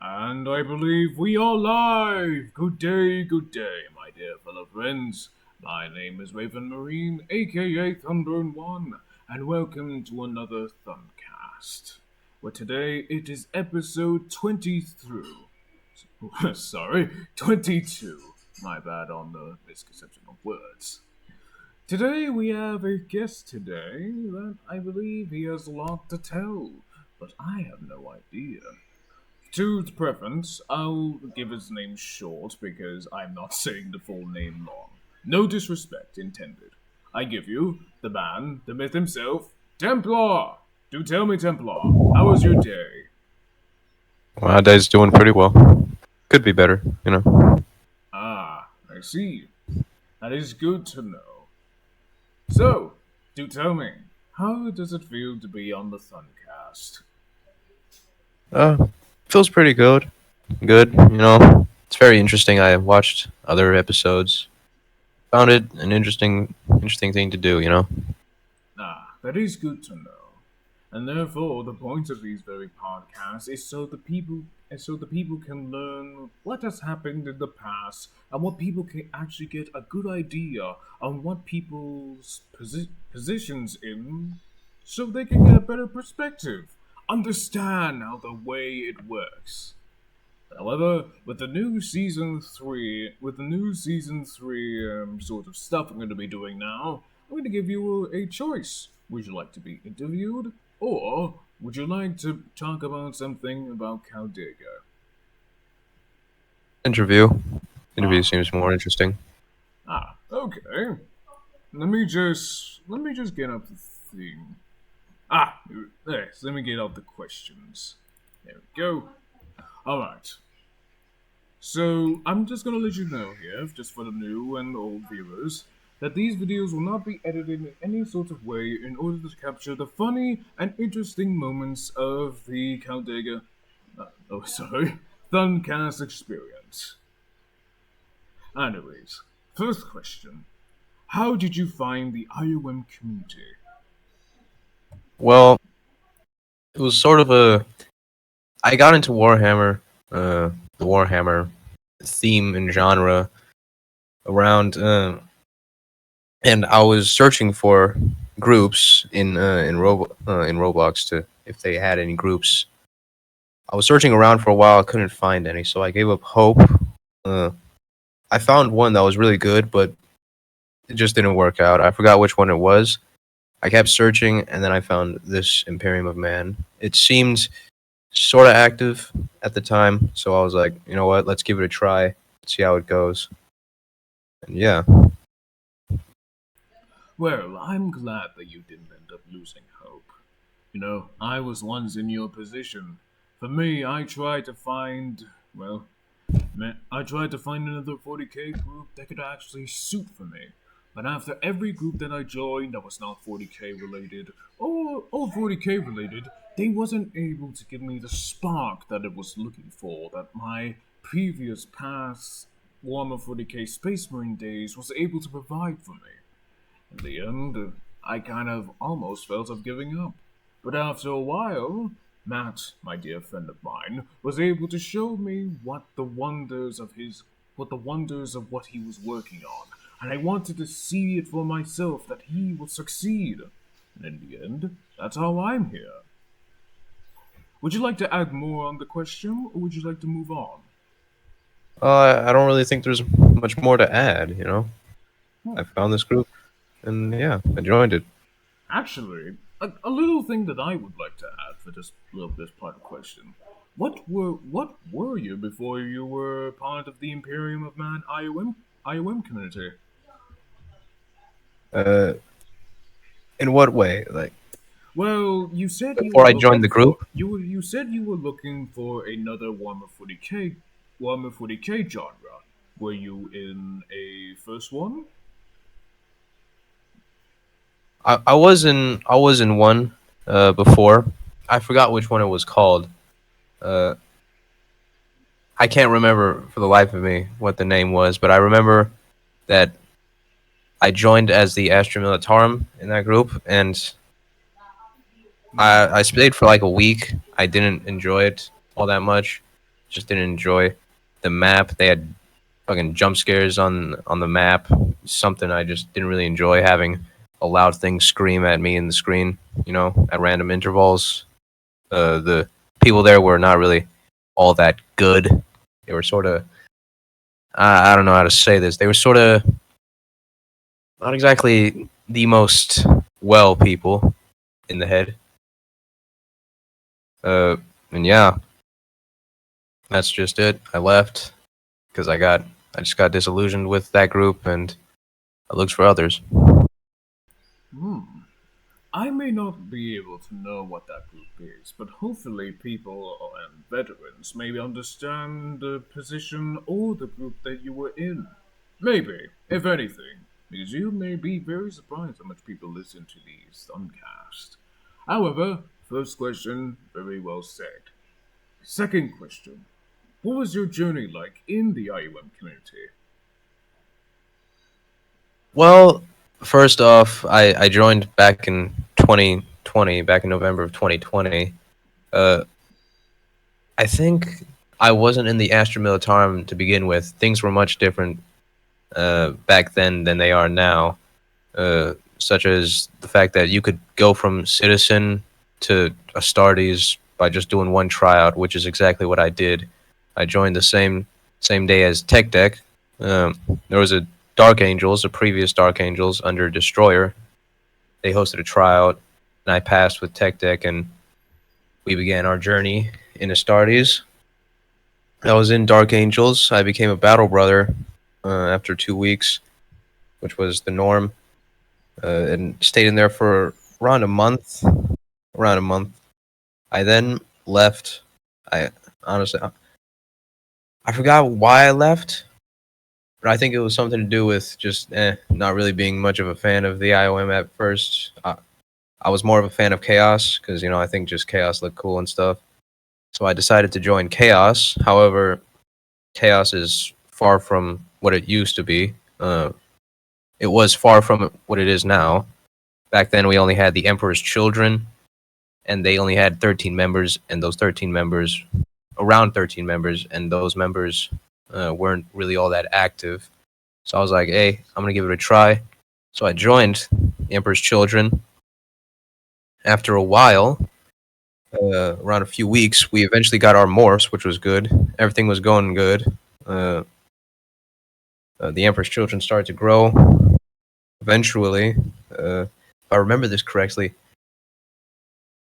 And I believe we are live! Good day, my dear fellow friends. My name is Raven Marine, aka Thunburn1, and welcome to another thuncast. Where today it is episode 23. Sorry, 22. My bad on the misconception of words. Today we have a guest today that I believe he has a lot to tell, but I have no idea. To the preference, I'll give his name short because I'm not saying the full name long. No disrespect intended. I give you the man, the myth himself, Templar! Do tell me, Templar, how was your day? Well, my day's doing pretty well. Could be better, you know. Ah, I see. That is good to know. So, do tell me, how does it feel to be on the Thuncast? Uh, Feels pretty good. Good, you know. It's very interesting. I watched other episodes. Found it an interesting thing to do, you know. Ah, that is good to know. And therefore, the point of these very podcasts is so the people can learn what has happened in the past and what people can actually get a good idea on what people's positions in, so they can get a better perspective, understand how the way it works. However, with the new season three sort of stuff I'm going to be doing now, I'm going to give you a choice. Would you like to be interviewed, or would you like to talk about something about Caldega? Interview. Interview Ah, seems more interesting. okay. Let me just get up the thing. There. Let me get out the questions. There we go. All right. So, I'm just gonna let you know here, just for the new and old viewers, that these videos will not be edited in any sort of way in order to capture the funny and interesting moments of the Caldega, sorry, Thuncast experience. Anyways, first question. How did you find the IOM community? Well, it was sort of a. I got into Warhammer, the Warhammer theme and genre around, and I was searching for groups in Roblox to if they had any groups. I was searching around for a while. I couldn't find any, so I gave up hope. Uh, I found one that was really good, but it just didn't work out. I forgot which one it was. I kept searching, and then I found this Imperium of Man. It seemed sort of active at the time, so I was like, you know what? Let's give it a try, see how it goes. And yeah, Well, I'm glad that you didn't end up losing hope. I was once in your position. For me, I tried to find another 40k group that could actually suit for me. But after every group that I joined that was not 40k related or 40k related, they wasn't able to give me the spark that it was looking for that my previous past Warhammer 40k Space Marine days was able to provide for me. In the end, I kind of almost felt of giving up. But after a while, Matt, my dear friend of mine, was able to show me what the wonders of what he was working on, and I wanted to see it for myself that he would succeed. And in the end, that's how I'm here. Would you like to add more on the question, or would you like to move on? I don't really think there's much more to add. You know, Hmm. I found this group, and yeah, I joined it. Actually, a little thing that I would like to add for this part of the question. What were you before you were part of the Imperium of Man IOM community? Uh, in what way? Like Well, you said you were before I joined looking the for group? you said you were looking for another Warhammer 40k genre. Were you in a first one? I was in one before. I forgot which one it was called. Uh, I can't remember for the life of me what the name was, but I remember that I joined as the Astra Militarum in that group, and Hmm. I stayed for like a week. I didn't enjoy it all that much, Just didn't enjoy the map. They had fucking jump scares on the map. Something I just didn't really enjoy, having a loud thing scream at me in the screen, at random intervals. The people there were not really all that good. They were sort of, I don't know how to say this. They were sort of not exactly the most well people in the head. Uh, and yeah, that's just it. I left because I just got disillusioned with that group, and I looked for others. Hmm. I may not be able to know what that group is, but hopefully people and veterans maybe understand the position or the group that you were in. Maybe, if anything, because you may be very surprised how much people listen to these thuncast. However, first question, very well said. Second question, what was your journey like in the IOM community? Well, first off, I joined back in 2020, back in November of 2020. Uh, I think I wasn't in the Astra Militarum to begin with. Things were much different back then than they are now, such as the fact that you could go from citizen to Astartes by just doing one tryout, which is exactly what I did. I joined the same day as Tech Deck. There was a Dark Angels, a previous Dark Angels under Destroyer. They hosted a tryout, and I passed with Tech Deck, and we began our journey in Astartes. I was in Dark Angels. I became a battle brother after 2 weeks, which was the norm, and stayed in there for around a month. Around a month. I then left. I honestly, I forgot why I left, but I think it was something to do with just not really being much of a fan of the IOM at first. I was more of a fan of Chaos because I think just Chaos looked cool and stuff. So I decided to join Chaos. However, Chaos is far from what it used to be. It was far from what it is now. Back then, we only had the Emperor's Children, and they only had 13 members, and those 13 members, around 13 members, and those members weren't really all that active. So I was like, hey, I'm going to give it a try. So I joined the Emperor's Children. After a while, around a few weeks, we eventually got our morphs, which was good. Everything was going good. Uh, the Emperor's Children started to grow. Eventually, if I remember this correctly,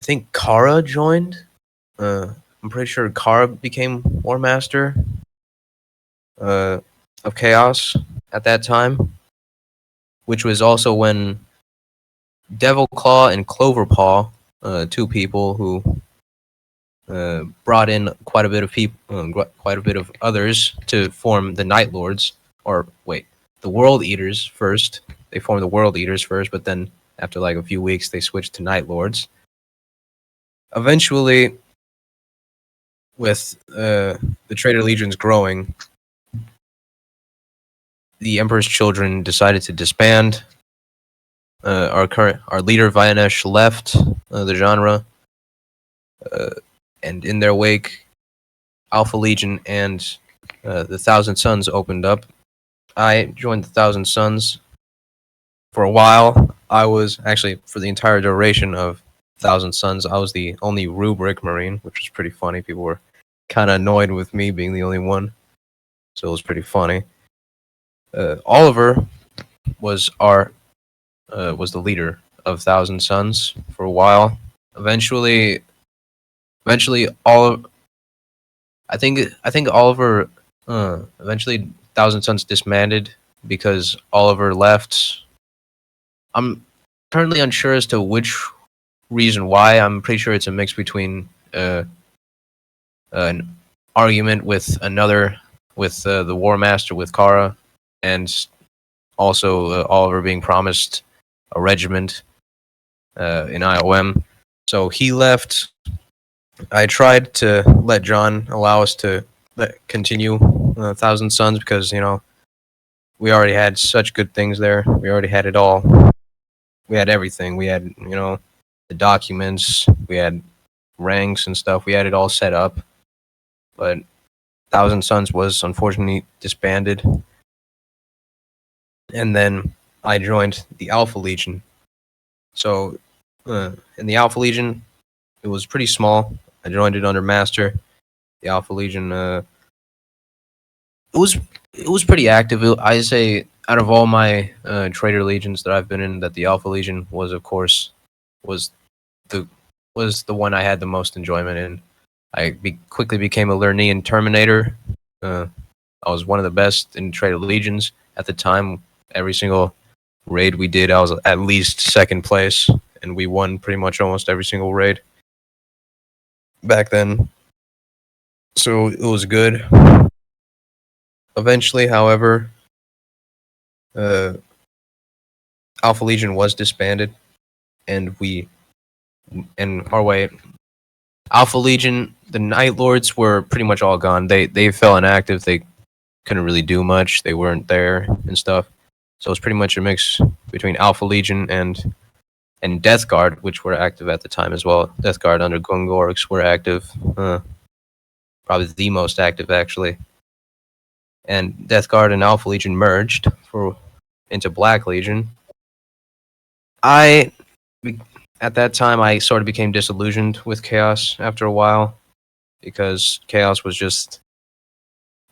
I think Kara joined. I'm pretty sure Kara became War Master uh, of Chaos at that time, which was also when Devil Claw and Cloverpaw, two people who brought in quite a bit of people, quite a bit of others to form the Night Lords, or wait, the World Eaters first. They formed the World Eaters first, but then after like a few weeks, they switched to Night Lords. Eventually, with the Traitor Legions growing, the Emperor's Children decided to disband. Our leader Vianesh left the genre, and in their wake, Alpha Legion and the Thousand Sons opened up. I joined the Thousand Sons. For a while, I was actually, for the entire duration of Thousand Sons, I was the only rubric Marine, which was pretty funny. People were kind of annoyed with me being the only one, so it was pretty funny. Oliver was was the leader of Thousand Sons for a while. Eventually, I think Oliver eventually Thousand Sons disbanded because Oliver left. I'm currently unsure as to which reason why. I'm pretty sure it's a mix between an argument with the War Master with Kara, and also Oliver being promised a regiment in IOM. So he left. I tried to let John allow us to continue Thousand Sons because we already had such good things there. We already had it all. We had everything. We had the documents. We had ranks and stuff. We had it all set up. But Thousand Sons was unfortunately disbanded, and then I joined the Alpha Legion. So, in the Alpha Legion, it was pretty small. I joined it under Master. The Alpha Legion, it was it was pretty active. I say out of all my Trader Legions that I've been in, that the Alpha Legion was, of course, was the was the one I had the most enjoyment in. Quickly became a Lernean Terminator. Uh, I was one of the best in Trader Legions at the time. Every single raid we did, I was at least second place, and we won pretty much almost every single raid back then. So it was good. Eventually, however, uh, Alpha Legion was disbanded, and our way Alpha Legion, the Night Lords were pretty much all gone. They fell inactive. They couldn't really do much. They weren't there and stuff. So it's pretty much a mix between Alpha Legion and Death Guard, which were active at the time as well. Death Guard under Gungorix were active, probably the most active actually. And Death Guard and Alpha Legion merged into Black Legion. I At that time I sort of became disillusioned with Chaos after a while, because Chaos was just,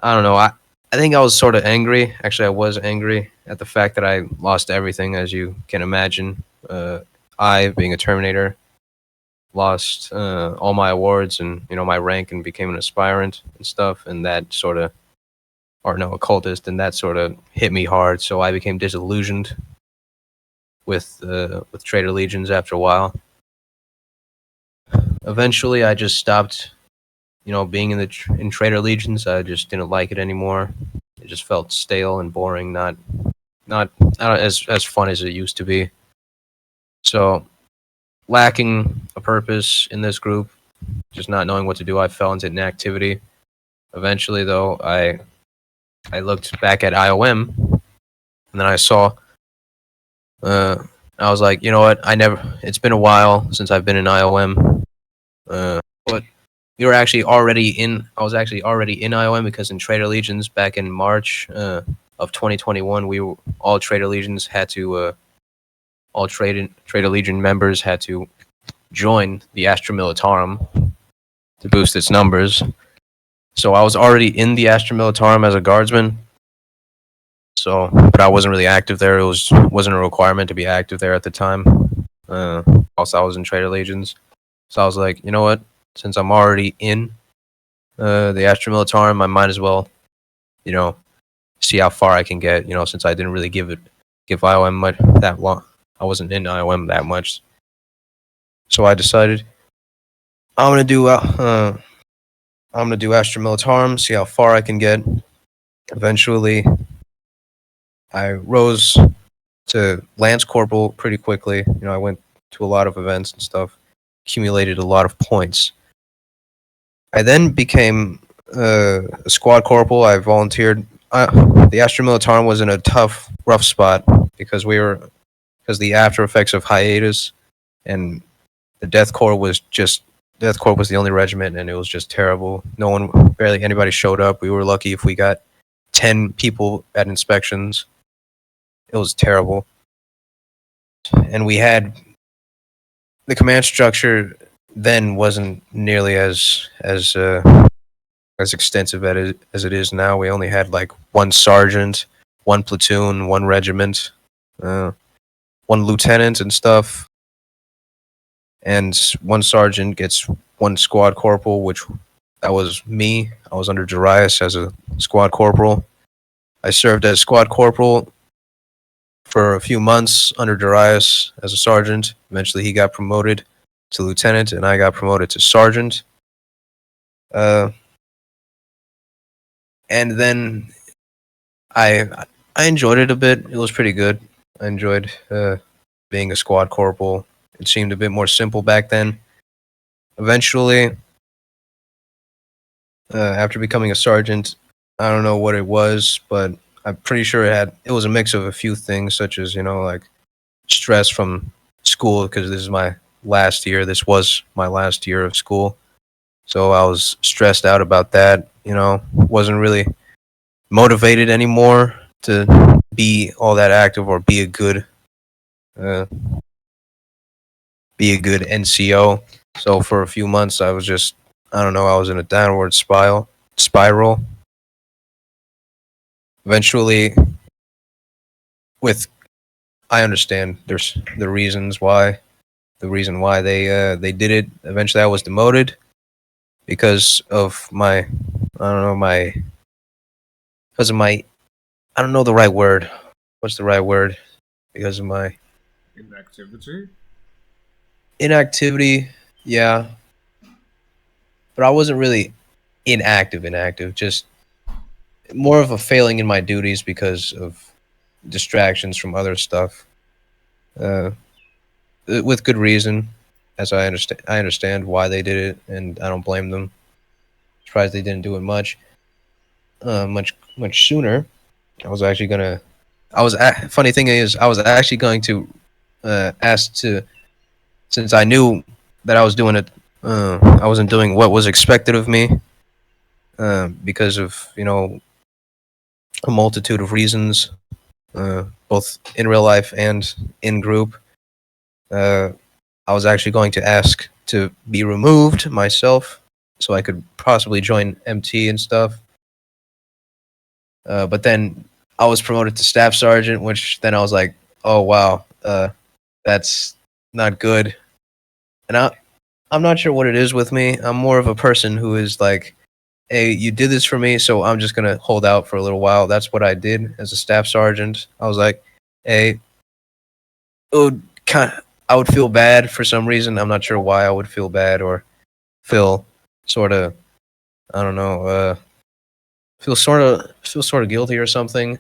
I don't know, I think I was sort of angry. Actually, I was angry at the fact that I lost everything, as you can imagine. I, being a Terminator, lost all my awards and my rank, and became an aspirant and stuff, and that sort of, or no, occultist, and that sort of hit me hard. So I became disillusioned with Trader Legions after a while. Eventually, I just stopped, being in Trader Legions. I just didn't like it anymore. It just felt stale and boring, not as fun as it used to be. So, lacking a purpose in this group, just not knowing what to do, I fell into inactivity. Eventually, though, I looked back at IOM, and then I saw. I was like, you know what? It's been a while since I've been in IOM. But we were actually already in. I was actually already in IOM, because in Trader Legions back in March of 2021, all Trader Legions had to. All Trader Legion members had to join the Astra Militarum to boost its numbers. So I was already in the Astra Militarum as a guardsman. So, but I wasn't really active there. Wasn't a requirement to be active there at the time. Also, I was in Trader Legions, so I was like, you know what? Since I'm already in the Astra Militarum, I might as well, see how far I can get. Since I didn't really give IOM much that long. I wasn't in IOM that much, so I decided I'm gonna do Astra Militarum, see how far I can get. Eventually, I rose to Lance Corporal pretty quickly. I went to a lot of events and stuff, accumulated a lot of points. I then became a squad corporal. I volunteered. The Astra Militarum was in a rough spot, because the after effects of hiatus, and the Death Corps was the only regiment, and it was just terrible. Barely anybody showed up. We were lucky if we got 10 people at inspections. It was terrible. And we had the command structure then wasn't nearly as extensive as it is now. We only had like one sergeant, one platoon, one regiment, one lieutenant and stuff. And one sergeant gets one squad corporal, that was me. I was under Darius as a squad corporal. I served as squad corporal for a few months under Darius as a sergeant. Eventually, he got promoted to lieutenant, and I got promoted to sergeant. And then I enjoyed it a bit. It was pretty good. I enjoyed being a squad corporal. It seemed a bit more simple back then. Eventually, after becoming a sergeant, I don't know what it was, but I'm pretty sure it was a mix of a few things, such as, like stress from school, because this was my last year of school. So I was stressed out about that, wasn't really motivated anymore to be all that active or uh, be a good NCO. So for a few months, I was just, I don't know, I was in a downward spiral. Eventually, with I understand there's the reason why they did it. Eventually, I was demoted because of my, I don't know, because of my, I don't know the right word. What's the right word? Because of my Inactivity? inactivity. Yeah, but I wasn't really inactive. Just more of a failing in my duties because of distractions from other stuff. Uh, with good reason, as I understand why they did it, and I don't blame them. Surprised they didn't do it much sooner. I was actually gonna. Funny thing is, I was actually going to ask to, since I knew that I was doing it. I wasn't doing what was expected of me because of a multitude of reasons, both in real life and in group. Uh, I was actually going to ask to be removed myself so I could possibly join MT and stuff. But then I was promoted to staff sergeant, which then I was like, oh wow, that's not good. And I'm not sure what it is with me. I'm more of a person who is like, hey, you did this for me, so I'm just gonna hold out for a little while. That's what I did as a staff sergeant. I was like, hey, it would I would feel bad for some reason. I'm not sure why I would feel bad or feel sort of, I don't know, feel sort of guilty or something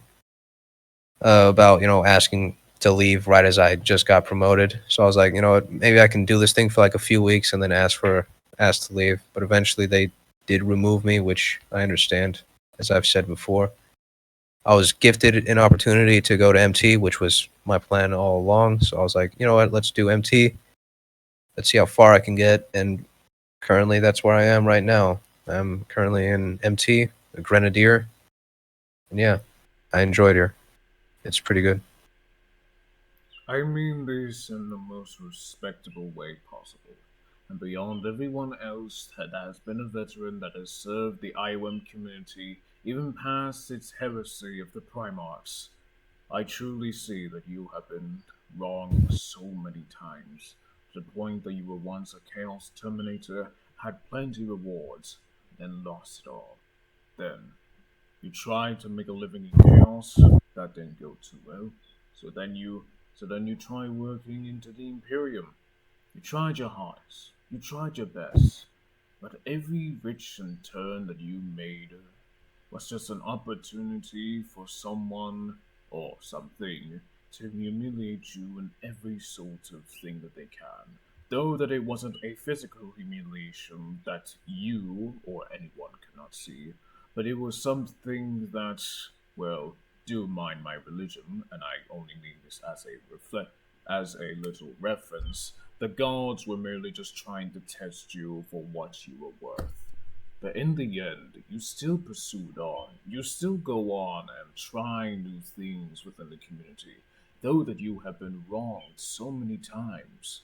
about asking to leave right as I just got promoted. So I was like, maybe I can do this thing for like a few weeks and then ask to leave. But eventually they did remove me, which I understand, as I've said before. I was gifted an opportunity to go to MT, which was my plan all along. So I was like, you know what, let's do MT. Let's see how far I can get. And currently, that's where I am right now. I'm currently in MT, a grenadier. And yeah, I enjoyed here. It's pretty good. I mean this in the most respectable way possible. And beyond everyone else that has been a veteran that has served the IOM community, even past its heresy of the Primarchs, I truly see that you have been wrong so many times, to the point that you were once a Chaos Terminator, had plenty rewards, then lost it all. Then you tried to make a living in chaos. That didn't go too well. So then you so then you try working into the Imperium. You tried your hardest. You tried your best. But every rich and turn that you made was just an opportunity for someone or something to humiliate you in every sort of thing that they can. Though that it wasn't a physical humiliation that you or anyone could not see, but it was something that, well, do mind my religion, and I only mean this as as a little reference. The gods were merely just trying to test you for what you were worth. But in the end, you still pursued on. You still go on and try new things within the community, though that you have been wronged so many times.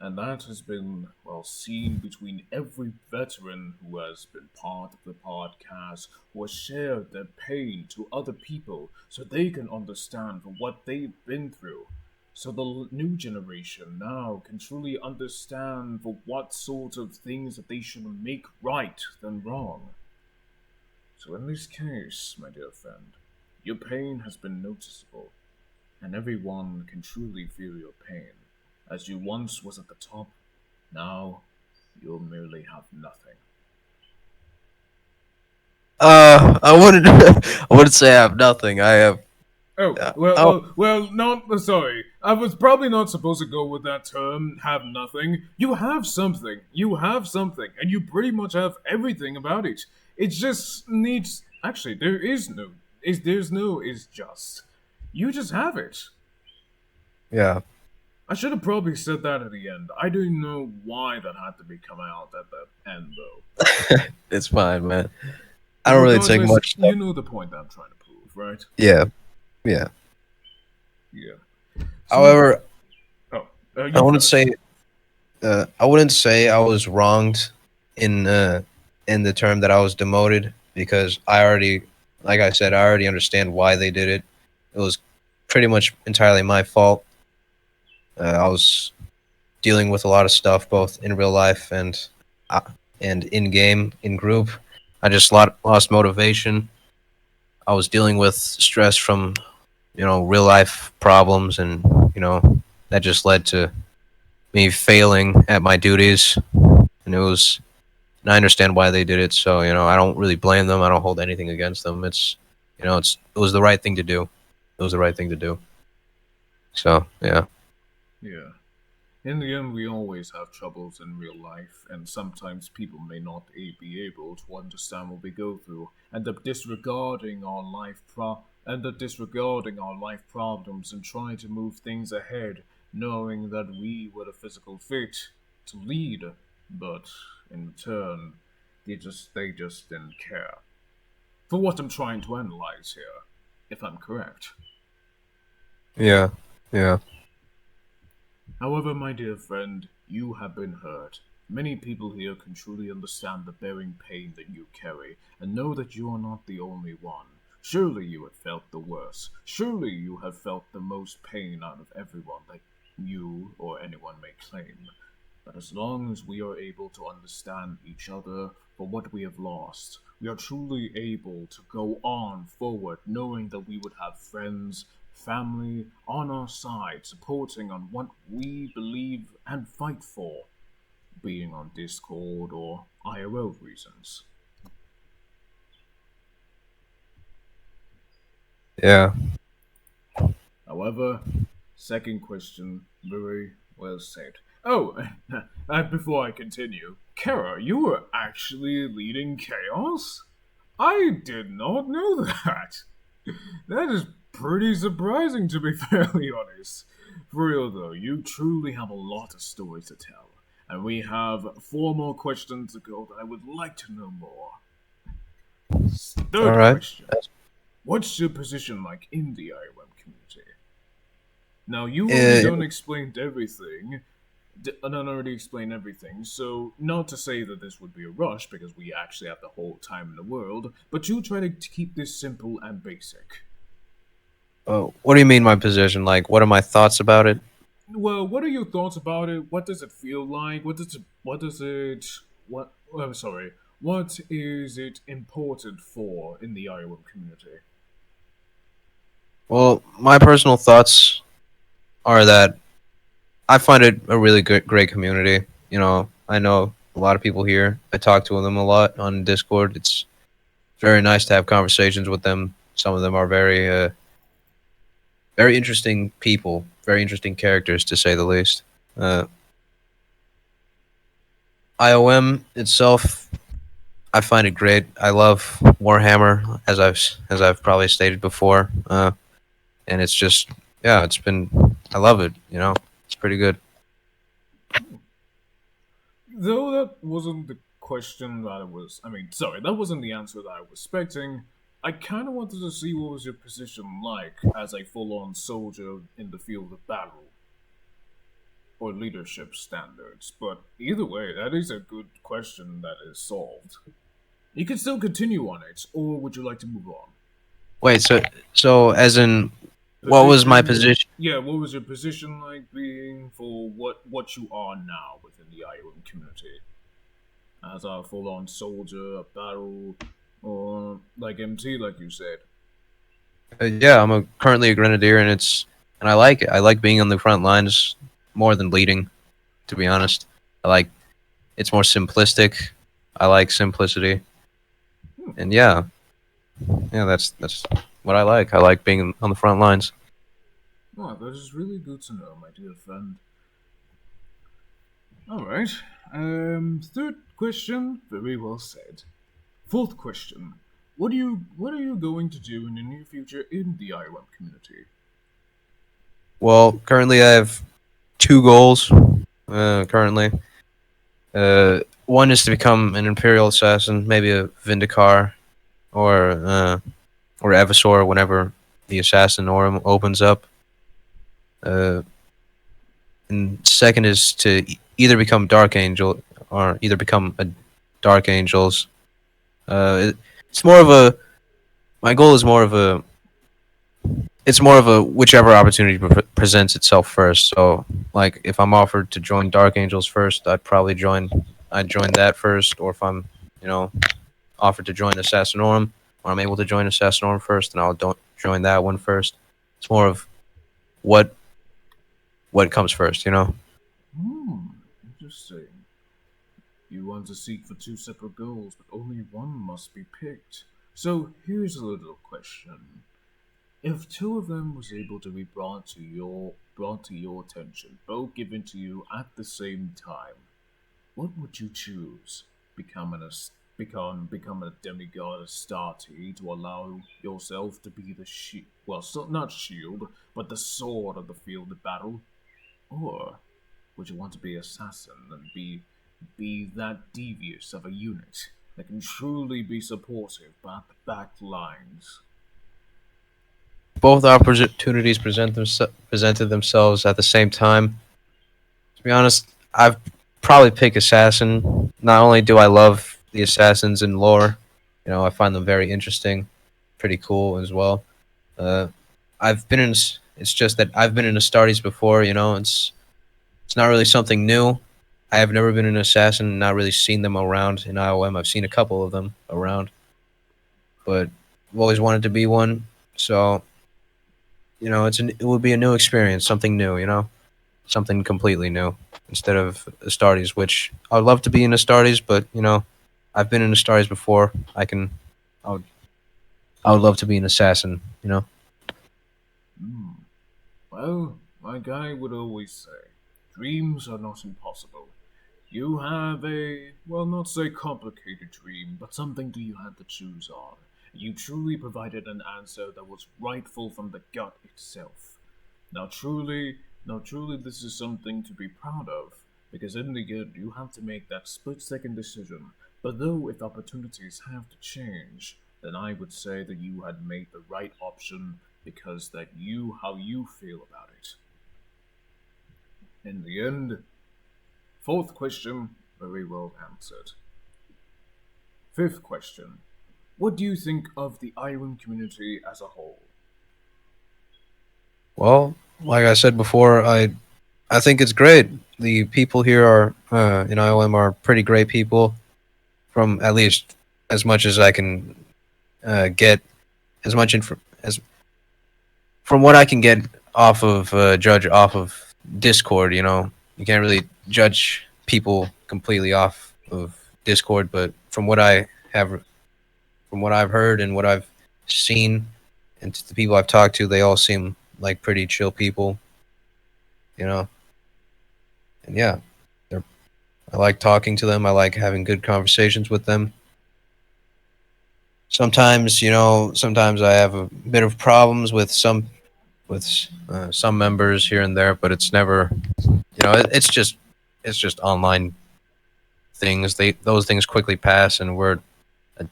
And that has been, well, seen between every veteran who has been part of the podcast, who has shared their pain to other people so they can understand for what they've been through. So the new generation now can truly understand for what sort of things that they should make right than wrong. So in this case, my dear friend, your pain has been noticeable, and everyone can truly feel your pain. As you once was at the top, now you'll merely have nothing. I wouldn't. I wouldn't say I have nothing. I have. Oh, Oh, not sorry. I was probably not supposed to go with that term, have nothing. You have something. You have something, and you pretty much have everything about it. It just needs. Actually, there is no. Is there's no is just. You just have it. yeah. I should have probably said that at the end. I don't know why that had to be come out at the end, though. It's fine, man. I But don't really take regardless, much stuff. you know the point I'm trying to prove, right? Yeah, yeah. Yeah. So my. However, Oh, I you wouldn't first. say I wouldn't say I was wronged in in the term that I was demoted because I already, like I said, I already understand why they did it. It was pretty much entirely my fault. I was dealing with a lot of stuff both in real life uh, and in game in group. I just lost motivation. I was dealing with stress from real life problems, and that just led to me failing at my duties. And it was and I understand why they did it. So I don't really blame them. I don't hold anything against them. It was the right thing to do. It was the right thing to do. So yeah, Yeah. In the end, we always have troubles in real life, and sometimes people may not be able to understand what we go through, and disregarding our life problems and trying to move things ahead, knowing that we were the physical fit to lead, but in return, they just didn't care. For what I'm trying to analyze here, if I'm correct. yeah, yeah, However, my dear friend, you have been hurt. Many people here can truly understand the bearing pain that you carry, and know that you are not the only one. Surely you have felt the worst. Surely you have felt the most pain out of everyone that you or anyone may claim. But as long as we are able to understand each other for what we have lost, we are truly able to go on forward knowing that we would have friends, family on our side, supporting on what we believe and fight for, being on Discord or IRL reasons. yeah. However, second question, very well said. Oh, and before I continue, Kara, you were actually leading chaos? I did not know that. That is pretty surprising, to be fairly honest. For real though, you truly have a lot of stories to tell. And we have four more questions to go that I would like to know more. All Third right. question. What's your position like in the IOM community? Now, you already Uh, don't explain everything. Don't already explain everything, so not to say that this would be a rush because we actually have the whole time in the world, but you try to keep this simple and basic. what do you mean my position? Like, what are my thoughts about it? Well, what are your thoughts about it? What does it feel like? I'm sorry. What is it important for in the Iowa community? Well, my personal thoughts are that I find it a really good, great community. I know a lot of people here. I talk to them a lot on Discord. It's very nice to have conversations with them. Some of them are very interesting people, very interesting characters to say the least. Uh, IOM itself, I find it great. I love Warhammer, as I've probably stated before, and it's just yeah, I love it. It's pretty good. Though that wasn't the question that that wasn't the answer that I was expecting. I kind of wanted to see what was your position like as a full-on soldier in the field of battle or leadership standards. But either way, that is a good question that is solved. You can still continue on it, or would you like to move on? Wait, so as in, what was my Position, position? yeah. What was your position like being for what you are now within the IOM community as a full-on soldier, a battle, or like MT, like you said? Yeah, currently a grenadier, and I like it. I like being on the front lines more than leading. To be honest, I like it's more simplistic. I like simplicity, Hmm. and yeah, that's what I like. I like being on the front lines. Well, that is really good to know, my dear friend. All right. Third question, very well said. Fourth question. What are you going to do in the near future in the IOM community? Well, currently I have two goals currently. One is to become an Imperial assassin, maybe a Vindicar or Evisor whenever the assassin Orem opens up. Uh, and second is to either become Dark Angel or either become a Dark Angels. It's more of a my goal is more of a it's more of a whichever opportunity presents itself first. So like if I'm offered to join Dark Angels first, I'd join that first, or if I'm you know offered to join Assassinorum, or I'm able to join Assassinorum first, and I'll don't join that one first. It's more of what comes first, you know. Hmm, interesting. You want to seek for two separate goals, but only one must be picked. So here's a little question. If two of them was able to be brought to your attention, both given to you at the same time, what would you choose? Becoming a become a demigod Astarte to allow yourself to be the shield, well, so, not shield, but the sword of the field of battle, or would you want to be assassin and be that devious of a unit that can truly be supportive by the back lines? Both opportunities presented themselves at the same time. To be honest, I've probably pick assassin. Not only do I love the assassins in lore, I find them very interesting, pretty cool as well. Uh, I've been in. It's just that I've been in Astartes before. It's not really something new. I have never been an assassin, not really seen them around in IOM. I've seen a couple of them around, but I've always wanted to be one. So it would be a new experience, something new. Something completely new instead of Astartes, which I would love to be in Astartes, but I've been in Astartes before. I would, I would love to be an assassin. Hmm. Well, like I would always say, dreams are not impossible. You have a, well, not say complicated dream, but something you had to choose on. You truly provided an answer that was rightful from the gut itself. Now, truly, this is something to be proud of, because in the end, you have to make that split-second decision. But though, if opportunities have to change, then I would say that you had made the right option because how you feel about it. In the end, fourth question, very well answered. Fifth question, what do you think of the island community as a whole? Well, like I said before, I think it's great. The people here are in IOM are pretty great people. From at least as much as I can get, as much as from what I can get off of judge off of Discord. You can't really judge people completely off of Discord, but have, from what I've heard and what I've seen, and to the people I've talked to, they all seem like pretty chill people. You know, and yeah, they're I like talking to them. I like having good conversations with them. Sometimes I have a bit of problems with some members here and there, but it's never, it's just online things. Those things quickly pass, and we're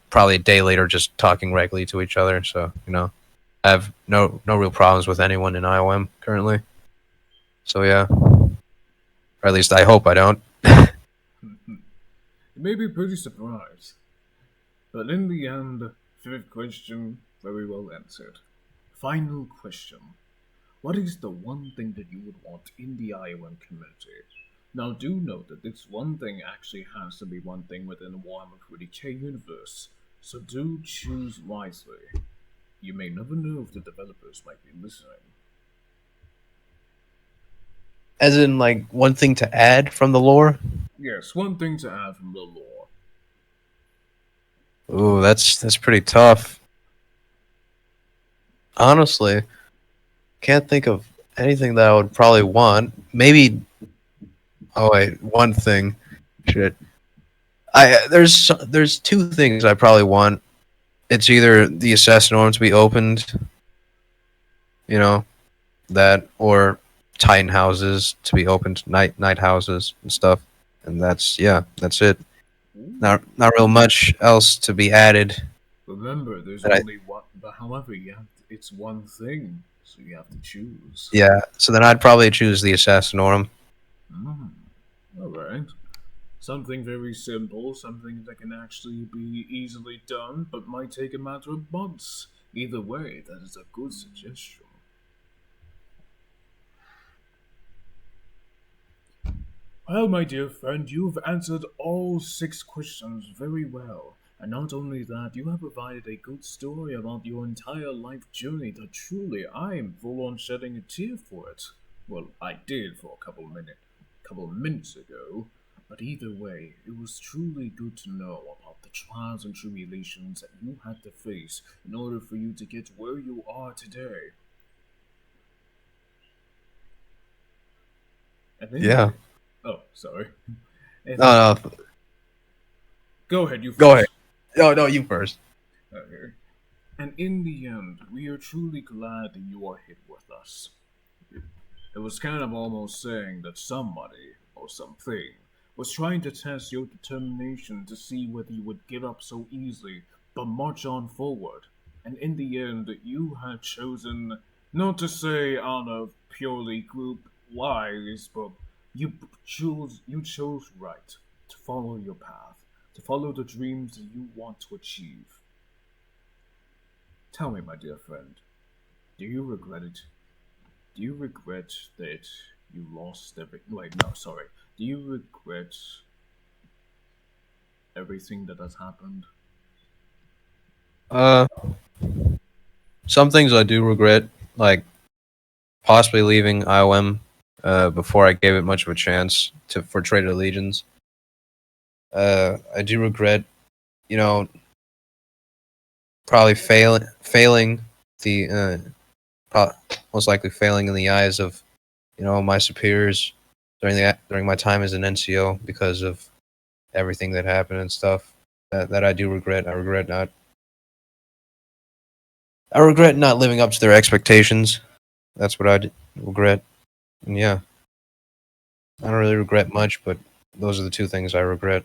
probably a day later just talking regularly to each other. So I have no real problems with anyone in IOM currently. So yeah, or at least I hope I don't. You may be pretty surprised, but in the end, fifth question, very well answered. Final question. What is the one thing that you would want in the IOM community? Now, do note that this one thing actually has to be one thing within the Warhammer 40k universe, so do choose wisely. You may never know if the developers might be listening. As in, like, one thing to add from the lore. Yes, one thing to add from the lore. Ooh, that's pretty tough. Honestly, can't think of anything that I would probably want. Maybe. Oh wait, one thing. Shit. There's two things I probably want. It's either the assassin arm to be opened, you know, that, or Titan houses to be opened, night houses and stuff. And that's it. Not real much else to be added. Remember, there's That I only one. But however, it's one thing, so you have to choose. Yeah. So then I'd probably choose the Assassinorum. Mm. All right. Something very simple, something that can actually be easily done, but might take a matter of months. Either way, that is a good suggestion. Well, my dear friend, you've answered all 6 questions very well. And not only that, you have provided a good story about your entire life journey that truly I am full on shedding a tear for it. Well, I did for a couple of minutes ago. But either way, it was truly good to know about the trials and tribulations that you had to face in order for you to get where you are today. And in Yeah. the oh, sorry. And No, no. go ahead, you Go ahead. first. No, you first. Okay. And in the end, we are truly glad that you are here with us. It was kind of almost saying that somebody, or something, was trying to test your determination to see whether you would give up so easily, but march on forward. And in the end, you had chosen, not to say out of purely group wise, but you chose right, to follow your path, to follow the dreams that you want to achieve. Tell me, my dear friend, do you regret it? Do you regret that you lost everything? Wait, no, sorry. Do you regret everything that has happened? Uh, some things I do regret, like possibly leaving IOM before I gave it much of a chance for Traded Legions. I do regret, you know, probably failing the pro- most likely failing in the eyes of my superiors during my time as an NCO because of everything that happened and stuff. That I do regret. I regret not living up to their expectations. That's what regret. And yeah, I don't really regret much, but those are the two things I regret.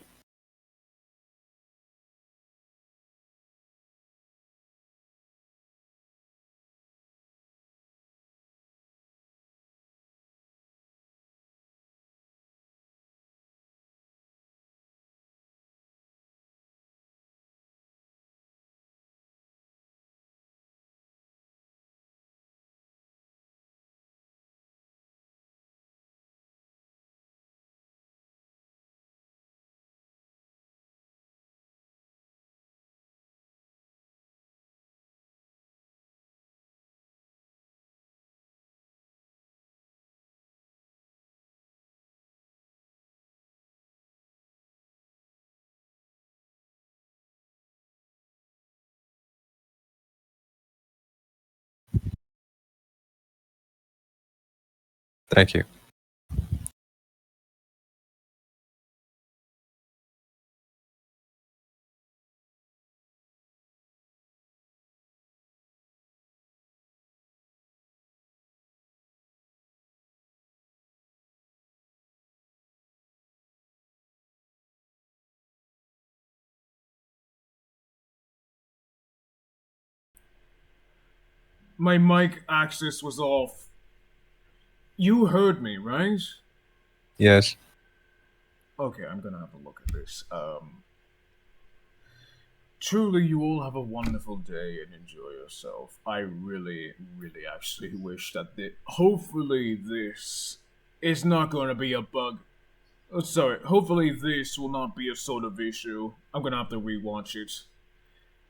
Thank you. My mic access was off. You heard me, right? Yes. Okay, I'm gonna have a look at this. Truly, you all have a wonderful day and enjoy yourself. I really, really actually wish that hopefully this is not going to be a bug. Oh, sorry, hopefully this will not be a sort of issue. I'm gonna have to rewatch it.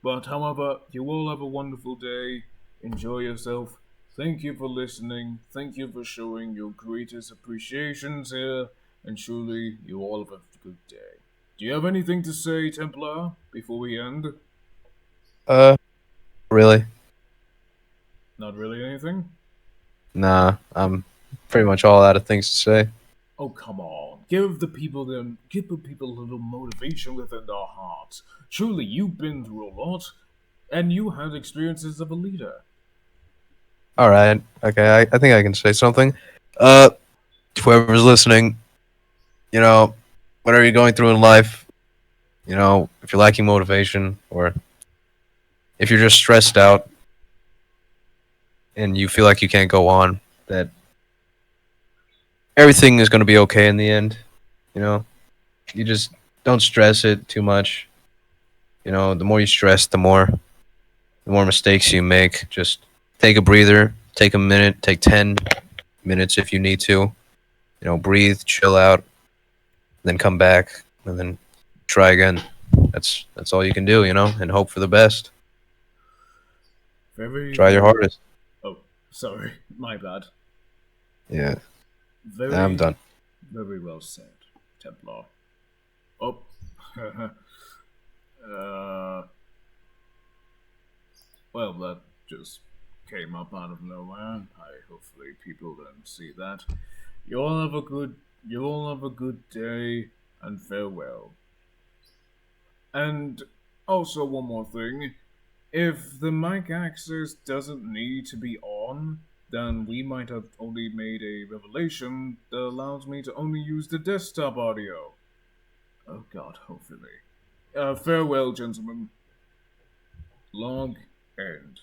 But however, you all have a wonderful day. Enjoy yourself. Thank you for listening. Thank you for showing your greatest appreciations here. And truly, you all have a good day. Do you have anything to say, Templar, before we end? Uh, really? Not really anything? Nah. I'm pretty much all out of things to say. Oh, come on. Give the people a little motivation within their hearts. Truly, you've been through a lot, and you had experiences of a leader. All right. Okay. I think I can say something. Uh, whoever's listening, you know, whatever you're going through in life, if you're lacking motivation or if you're just stressed out and you feel like you can't go on, that everything is going to be okay in the end. You know, you just don't stress it too much. The more you stress, the more mistakes you make. Just take a breather, take a minute, take 10 minutes if you need to. Breathe, chill out, then come back, and then try again. That's all you can do, and hope for the best. Very, Try your very. hardest. Oh, sorry, my bad. Yeah, I'm Very, done. very well said, Templar. Oh, uh, well, that just came up out of nowhere. Hopefully people didn't see that. You all have a good, you all have a good day, and farewell. And also one more thing. If the mic access doesn't need to be on, then we might have only made a revelation that allows me to only use the desktop audio. Oh god, hopefully. Farewell, gentlemen. Log end.